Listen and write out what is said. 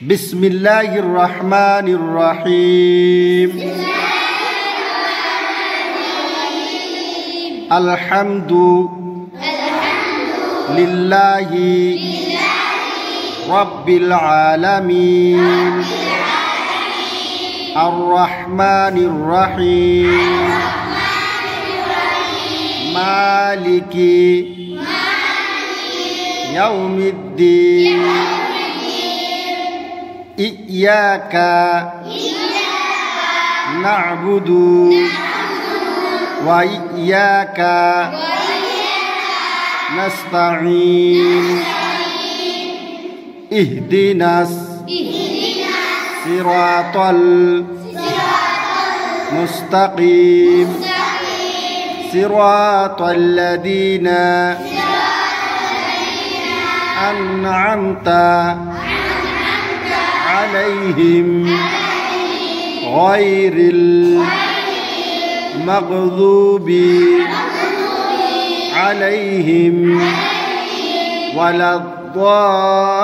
بسم الله الرحمن الرحيم الحمد لله رب العالمين الرحمن الرحيم مالك يوم الدين إياك نعبد وإياك نستعين اهدنا الصراط المستقيم صراط الذين أنعمت عليهم غير المغضوب عليهم ولا الضالين